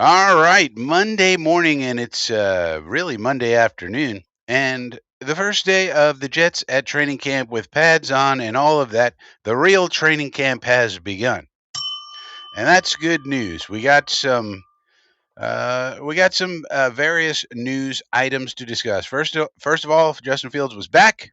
All right, Monday morning, and it's really Monday afternoon, and the first day of the Jets at training camp with pads on and all of that. The real training camp has begun, and that's good news. We got some various news items to discuss. First of all, Justin Fields was back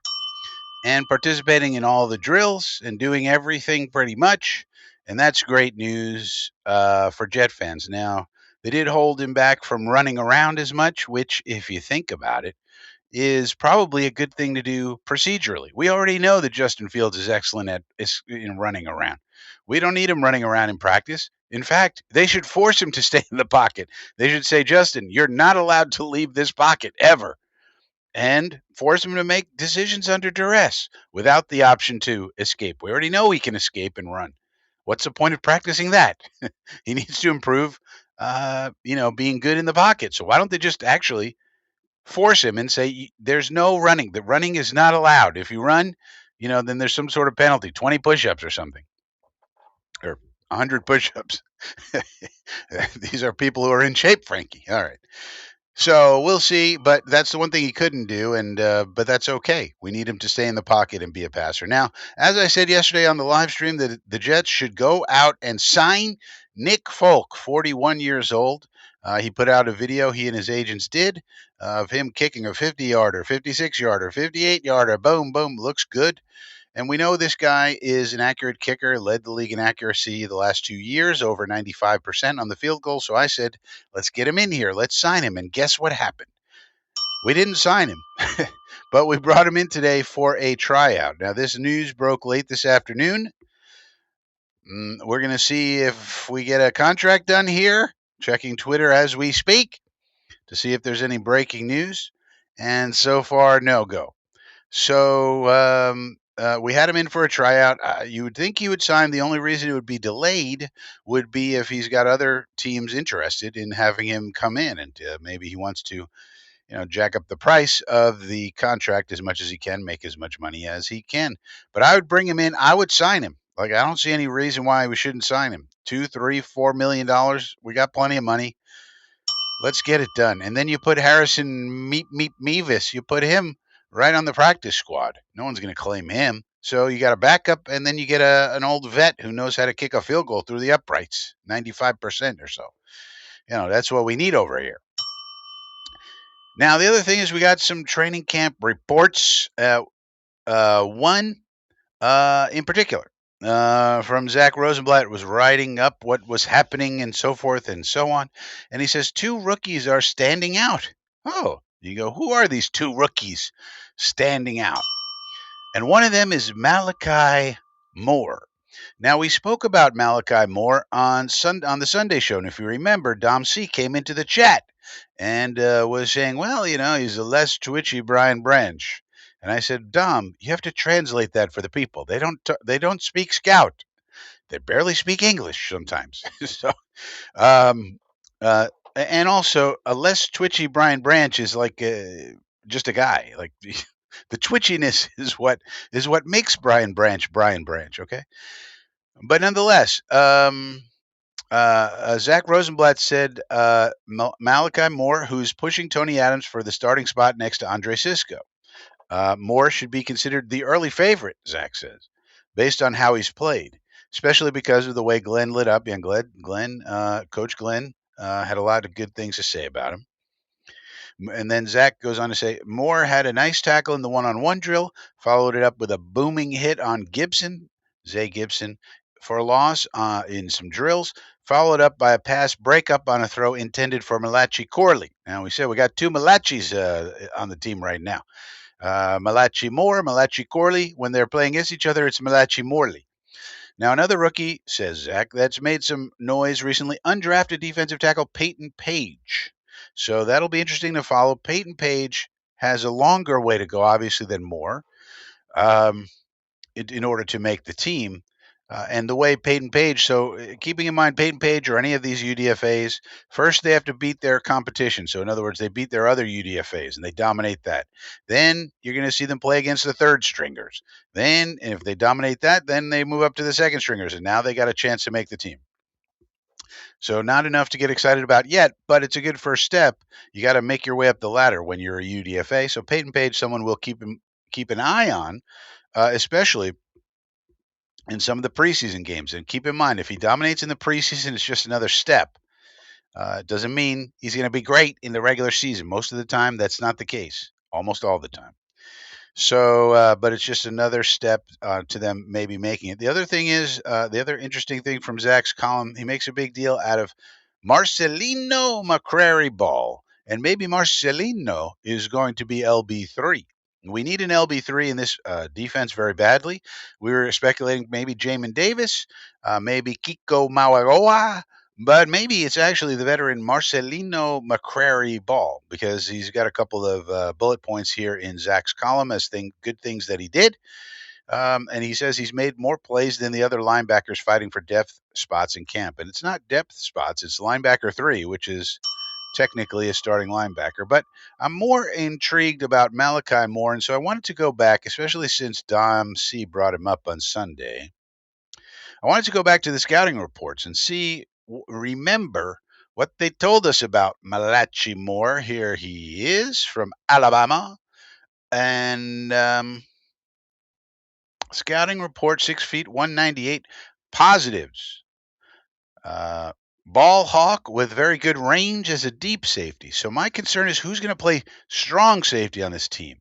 and participating in all the drills and doing everything pretty much. And that's great news for Jet fans. Now, they did hold him back from running around as much, which, if you think about it, is probably a good thing to do procedurally. We already know that Justin Fields is excellent in running around. We don't need him running around in practice. In fact, they should force him to stay in the pocket. They should say, Justin, you're not allowed to leave this pocket ever, and force him to make decisions under duress without the option to escape. We already know he can escape and run. What's the point of practicing that? He needs to improve, being good in the pocket. So why don't they just actually force him and say, there's no running. The running is not allowed. If you run, then there's some sort of penalty, 20 push-ups or something, or 100 push-ups. These are people who are in shape, Frankie. All right. So we'll see, but that's the one thing he couldn't do, and but that's okay. We need him to stay in the pocket and be a passer. Now, as I said yesterday on the live stream, that the Jets should go out and sign Nick Folk, 41 years old. He put out a video he and his agents did of him kicking a 50-yarder, 56-yarder, 58-yarder. Boom, boom, looks good. And we know this guy is an accurate kicker, led the league in accuracy the last 2 years, over 95% on the field goal. So I said, let's get him in here. Let's sign him. And guess what happened? We didn't sign him, but we brought him in today for a tryout. Now, this news broke late this afternoon. We're going to see if we get a contract done here, checking Twitter as we speak to see if there's any breaking news. And so far, no go. So we had him in for a tryout. You would think he would sign. The only reason it would be delayed would be if he's got other teams interested in having him come in, and maybe he wants to, jack up the price of the contract as much as he can, make as much money as he can. But I would bring him in. I would sign him. Like, I don't see any reason why we shouldn't sign him. $2, $3, $4 million. We got plenty of money. Let's get it done. And then you put Harrison Mevis. You put him right on the practice squad. No one's going to claim him. So you got a backup, and then you get an old vet who knows how to kick a field goal through the uprights, 95% or so. That's what we need over here. Now, the other thing is we got some training camp reports. One in particular from Zach Rosenblatt was writing up what was happening and so forth and so on. And he says two rookies are standing out. Oh, you go, who are these two rookies standing out? And one of them is Malachi Moore. Now, we spoke about Malachi Moore on the Sunday show. And if you remember, Dom C came into the chat and was saying, well, he's a less twitchy Brian Branch. And I said, Dom, you have to translate that for the people. They don't speak Scout. They barely speak English sometimes. So, and also a less twitchy Brian Branch is like just a guy. Like the twitchiness is what makes Brian Branch. Okay, but nonetheless, Zach Rosenblatt said Malachi Moore, who's pushing Tony Adams for the starting spot next to Andre Sisco. Moore should be considered the early favorite, Zach says, based on how he's played, especially because of the way Glenn lit up. And Coach Glenn had a lot of good things to say about him. And then Zach goes on to say Moore had a nice tackle in the one-on-one drill, followed it up with a booming hit on Zay Gibson, for a loss in some drills, followed up by a pass breakup on a throw intended for Malachi Corley. Now, we said we got two Malachis on the team right now. Malachi Moore, Malachi Corley. When they're playing against each other, it's Malachi Morley. Now, another rookie, says Zach, that's made some noise recently, undrafted defensive tackle Payton Page. So that'll be interesting to follow. Payton Page has a longer way to go, obviously, than Moore in order to make the team. And the way Payton Page, so keeping in mind Payton Page or any of these UDFAs, first they have to beat their competition. So in other words, they beat their other UDFAs and they dominate that. Then you're going to see them play against the third stringers. Then if they dominate that, then they move up to the second stringers, and now they got a chance to make the team. So not enough to get excited about yet, but it's a good first step. You got to make your way up the ladder when you're a UDFA. So Payton Page, someone we'll keep an eye on, especially in some of the preseason games. And keep in mind, if he dominates in the preseason, it's just another step. It doesn't mean he's going to be great in the regular season. Most of the time, that's not the case. Almost all the time. So, but it's just another step to them maybe making it. The other thing is, the other interesting thing from Zach's column, he makes a big deal out of Marcelino McCrary Ball. And maybe Marcelino is going to be LB3. We need an LB3 in this defense very badly. We were speculating maybe Jamin Davis, maybe Kiko Mauaroa, but maybe it's actually the veteran Marcelino McCrary Ball, because he's got a couple of bullet points here in Zach's column as good things that he did. And he says he's made more plays than the other linebackers fighting for depth spots in camp. And it's not depth spots, it's linebacker 3, which is technically a starting linebacker. But I'm more intrigued about Malachi Moore, and so I wanted to go back, especially since Dom C brought him up on Sunday. I wanted to go back to the scouting reports and remember what they told us about Malachi Moore. Here he is from Alabama. And scouting report, 6 feet, 198. Positives. Ball hawk with very good range as a deep safety. So my concern is who's going to play strong safety on this team.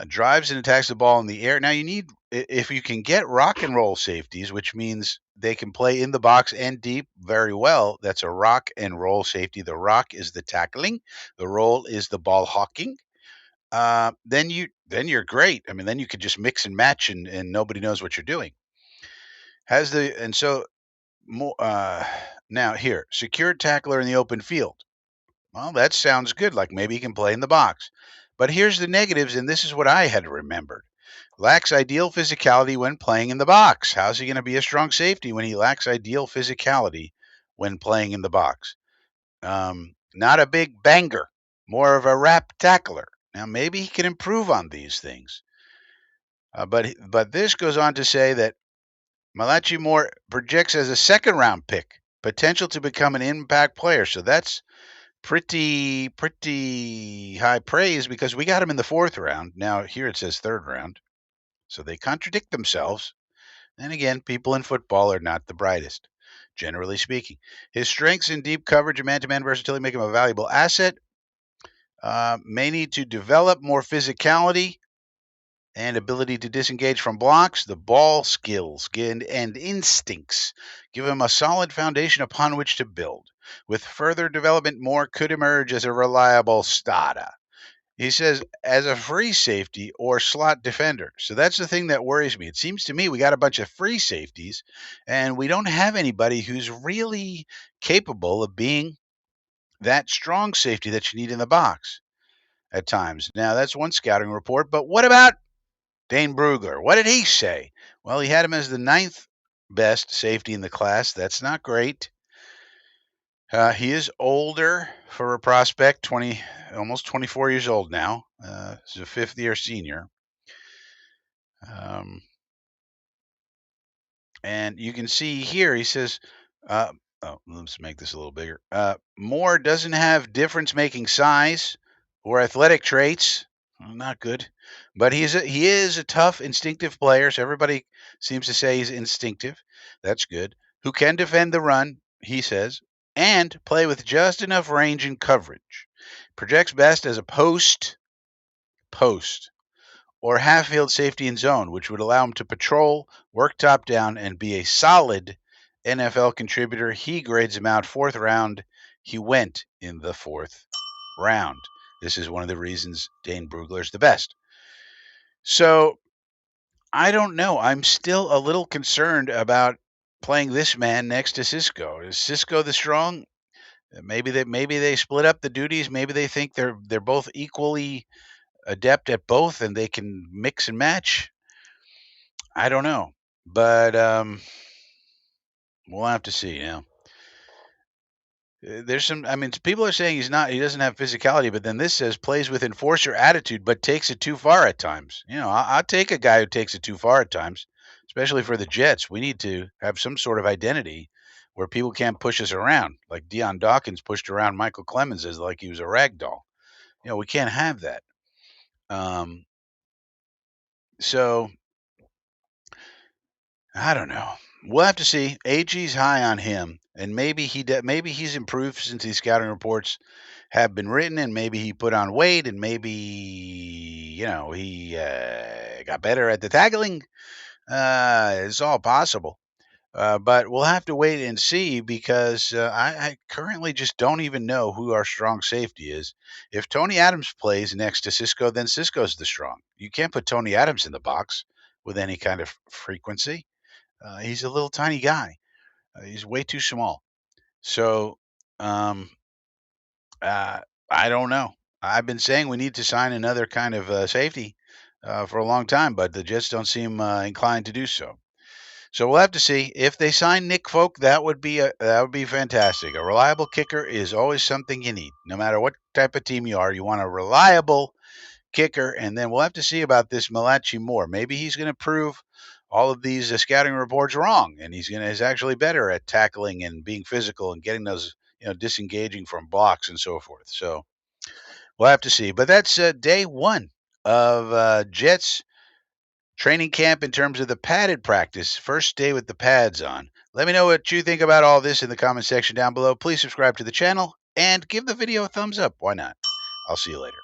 Drives and attacks the ball in the air. Now you need, if you can get rock and roll safeties, which means they can play in the box and deep very well. That's a rock and roll safety. The rock is the tackling. The roll is the ball hawking. Then you're great. I mean, then you could just mix and match and nobody knows what you're doing. Now here, secured tackler in the open field. Well, that sounds good. Like maybe he can play in the box. But here's the negatives, and this is what I had remembered. Lacks ideal physicality when playing in the box. How's he going to be a strong safety when he lacks ideal physicality when playing in the box? Not a big banger, more of a wrap tackler. Now, maybe he can improve on these things. But this goes on to say that Malachi Moore projects as a second-round pick, potential to become an impact player. So that's pretty high praise, because we got him in the 4th round. Now here it says 3rd round. So they contradict themselves. And again, people in football are not the brightest, generally speaking. His strengths in deep coverage and man-to-man versatility make him a valuable asset. May need to develop more physicality and ability to disengage from blocks. The ball skills and instincts give him a solid foundation upon which to build. With further development, Moore could emerge as a reliable starter. He says, as a free safety or slot defender. So that's the thing that worries me. It seems to me we got a bunch of free safeties, and we don't have anybody who's really capable of being that strong safety that you need in the box at times. Now, that's one scouting report, but what about Dane Brugler? What did he say? Well, he had him as the 9th best safety in the class. That's not great. He is older for a prospect, almost 24 years old now. He's a 5th-year senior. And you can see here, he says, let's make this a little bigger. Moore doesn't have difference-making size or athletic traits. Well, not good. But he is a tough, instinctive player. So everybody seems to say he's instinctive. That's good. Who can defend the run, he says, and play with just enough range and coverage. Projects best as a post, or half-field safety in zone, which would allow him to patrol, work top down, and be a solid NFL contributor. He grades him out 4th round. He went in the 4th round. This is one of the reasons Dane Brugler's the best. So I don't know. I'm still a little concerned about playing this man next to Cisco. Is Cisco the strong? Maybe they split up the duties. Maybe they think they're both equally adept at both and they can mix and match. I don't know, but we'll have to see. There's some. I mean, people are saying he doesn't have physicality, but then this says plays with enforcer attitude, but takes it too far at times. I'll take a guy who takes it too far at times, especially for the Jets. We need to have some sort of identity where people can't push us around, like Deion Dawkins pushed around Michael Clemens as like he was a rag doll. We can't have that. So I don't know. We'll have to see. AG's high on him, and maybe maybe he's improved since these scouting reports have been written, and maybe he put on weight, and maybe he got better at the tackling. It's all possible. But we'll have to wait and see because I currently just don't even know who our strong safety is. If Tony Adams plays next to Cisco, then Cisco's the strong. You can't put Tony Adams in the box with any kind of frequency. He's a little tiny guy. He's way too small. So um, uh, I don't know. I've been saying we need to sign another kind of safety for a long time, but the Jets don't seem inclined to do so. So we'll have to see if they sign Nick Folk. That would be fantastic. A reliable kicker is always something you need, no matter what type of team you are. You want a reliable kicker, and then we'll have to see about this Malachi Moore. Maybe he's going to prove all of these scouting reports wrong, and he's actually better at tackling and being physical and getting those disengaging from blocks and so forth. So we'll have to see. But that's day one of Jets training camp in terms of the padded practice. First day with the pads on. Let me know what you think about all this in the comment section down below. Please subscribe to the channel and give the video a thumbs up. Why not? I'll see you later.